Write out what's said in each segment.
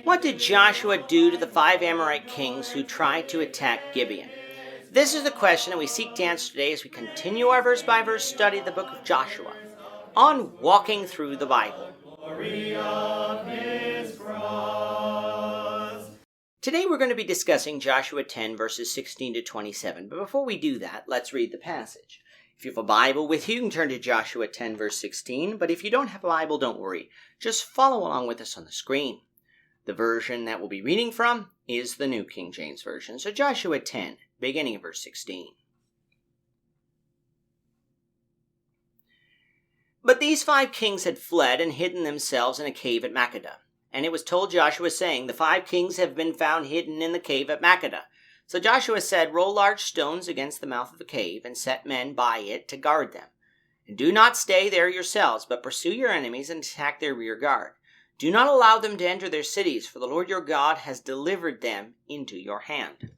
What did Joshua do to the 5 Amorite kings who tried to attack Gibeon? This is the question that we seek to answer today as we continue our verse-by-verse study of the book of Joshua on Walking Through the Bible. Today we're going to be discussing Joshua 10 verses 16 to 27, but before we do that, let's read the passage. If you have a Bible with you, you can turn to Joshua 10 verse 16, but if you don't have a Bible, don't worry. Just follow along with us on the screen. The version that we'll be reading from is the New King James Version. So Joshua 10, beginning of verse 16. But these 5 kings had fled and hidden themselves in a cave at Makkedah. And it was told Joshua, saying, The 5 kings have been found hidden in the cave at Makkedah. So Joshua said, Roll large stones against the mouth of the cave, and set men by it to guard them. And do not stay there yourselves, but pursue your enemies and attack their rear guard. Do not allow them to enter their cities, for the Lord your God has delivered them into your hand.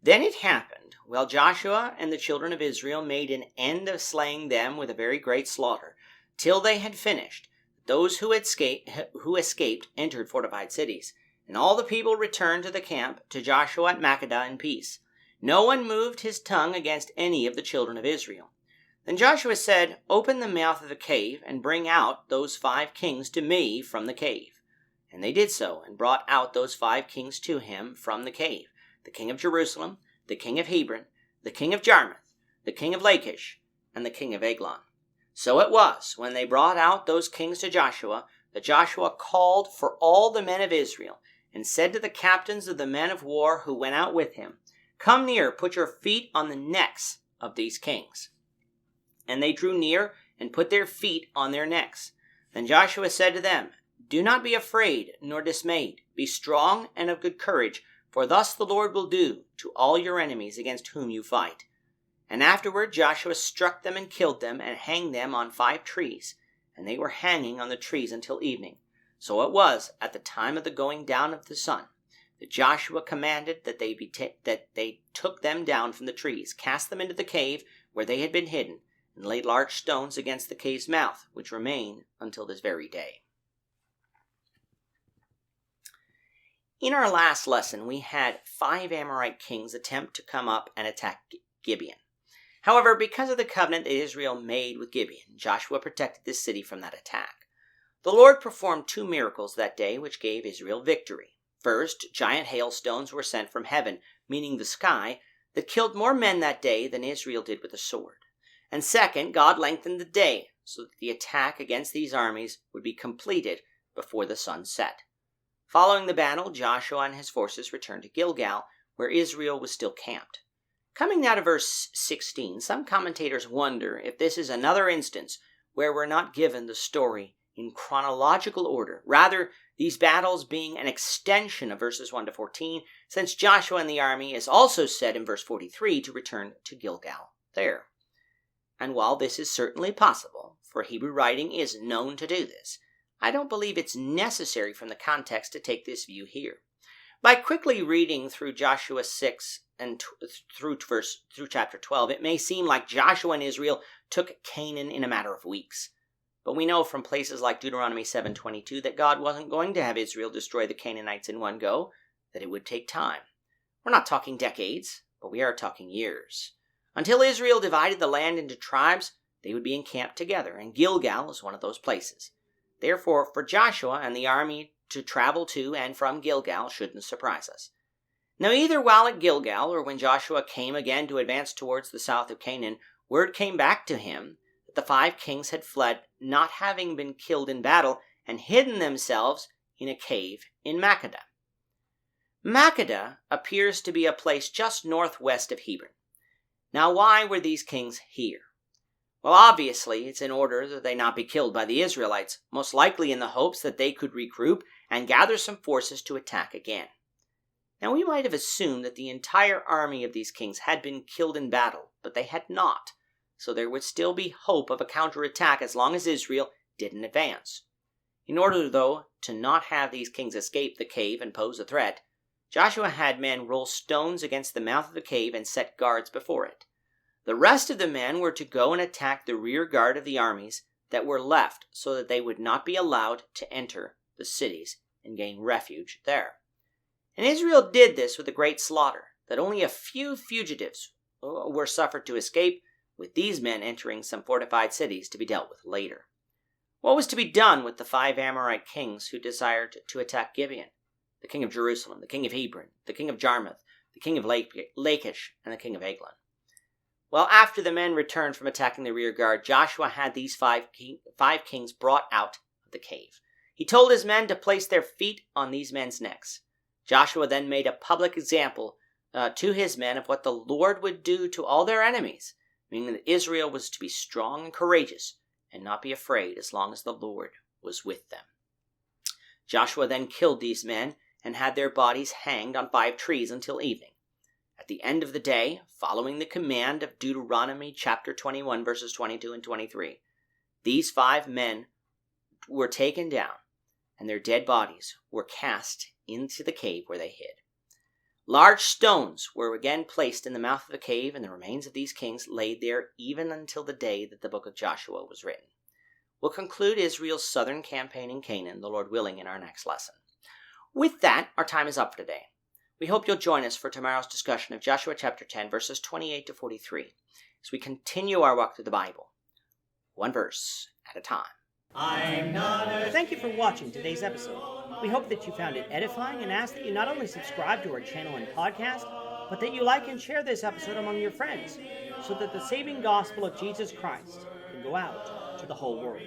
Then it happened, while Joshua and the children of Israel made an end of slaying them with a very great slaughter, till they had finished, those who escaped entered fortified cities. And all the people returned to the camp to Joshua at Makkedah in peace. No one moved his tongue against any of the children of Israel. Then Joshua said, Open the mouth of the cave, and bring out those 5 kings to me from the cave. And they did so, and brought out those 5 kings to him from the cave, the king of Jerusalem, the king of Hebron, the king of Jarmuth, the king of Lachish, and the king of Eglon. So it was, when they brought out those kings to Joshua, that Joshua called for all the men of Israel, and said to the captains of the men of war who went out with him, Come near, put your feet on the necks of these kings. And they drew near, and put their feet on their necks. Then Joshua said to them, Do not be afraid, nor dismayed. Be strong and of good courage, for thus the Lord will do to all your enemies against whom you fight. And afterward Joshua struck them and killed them, and hanged them on 5 trees. And they were hanging on the trees until evening. So it was, at the time of the going down of the sun, that Joshua commanded that they took them down from the trees, cast them into the cave where they had been hidden, and laid large stones against the cave's mouth, which remain until this very day. In our last lesson, we had 5 Amorite kings attempt to come up and attack Gibeon. However, because of the covenant that Israel made with Gibeon, Joshua protected this city from that attack. The Lord performed 2 miracles that day which gave Israel victory. First, giant hailstones were sent from heaven, meaning the sky, that killed more men that day than Israel did with the sword. And second, God lengthened the day so that the attack against these armies would be completed before the sun set. Following the battle, Joshua and his forces returned to Gilgal, where Israel was still camped. Coming now to verse 16, some commentators wonder if this is another instance where we're not given the story in chronological order, rather these battles being an extension of verses 1 to 14, since Joshua and the army is also said in verse 43 to return to Gilgal there. And while this is certainly possible, for Hebrew writing is known to do this, I don't believe it's necessary from the context to take this view here. By quickly reading through Joshua 6 and through chapter 12, it may seem like Joshua and Israel took Canaan in a matter of weeks. But we know from places like Deuteronomy 7:22 that God wasn't going to have Israel destroy the Canaanites in one go, that it would take time. We're not talking decades, but we are talking years. Until Israel divided the land into tribes, they would be encamped together, and Gilgal is one of those places. Therefore, for Joshua and the army to travel to and from Gilgal shouldn't surprise us. Now, either while at Gilgal or when Joshua came again to advance towards the south of Canaan, word came back to him that the 5 kings had fled, not having been killed in battle, and hidden themselves in a cave in Makkedah. Makkedah appears to be a place just northwest of Hebron. Now, why were these kings here? Well, obviously, it's in order that they not be killed by the Israelites, most likely in the hopes that they could regroup and gather some forces to attack again. Now, we might have assumed that the entire army of these kings had been killed in battle, but they had not, so there would still be hope of a counterattack as long as Israel didn't advance. In order, though, to not have these kings escape the cave and pose a threat, Joshua had men roll stones against the mouth of the cave and set guards before it. The rest of the men were to go and attack the rear guard of the armies that were left so that they would not be allowed to enter the cities and gain refuge there. And Israel did this with a great slaughter, that only a few fugitives were suffered to escape, with these men entering some fortified cities to be dealt with later. What was to be done with the 5 Amorite kings who desired to attack Gibeon? The king of Jerusalem, the king of Hebron, the king of Jarmuth, the king of Lachish, and the king of Eglon. Well, after the men returned from attacking the rear guard, Joshua had these five kings brought out of the cave. He told his men to place their feet on these men's necks. Joshua then made a public example to his men of what the Lord would do to all their enemies, meaning that Israel was to be strong and courageous and not be afraid as long as the Lord was with them. Joshua then killed these men and had their bodies hanged on 5 trees until evening. At the end of the day, following the command of Deuteronomy chapter 21, verses 22 and 23, these 5 men were taken down, and their dead bodies were cast into the cave where they hid. Large stones were again placed in the mouth of the cave, and the remains of these kings laid there even until the day that the book of Joshua was written. We'll conclude Israel's southern campaign in Canaan, the Lord willing, in our next lesson. With that, our time is up for today. We hope you'll join us for tomorrow's discussion of Joshua chapter 10, verses 28 to 43, as we continue our walk through the Bible, one verse at a time. Thank you for watching today's episode. We hope that you found it edifying and ask that you not only subscribe to our channel and podcast, but that you like and share this episode among your friends, so that the saving gospel of Jesus Christ can go out to the whole world.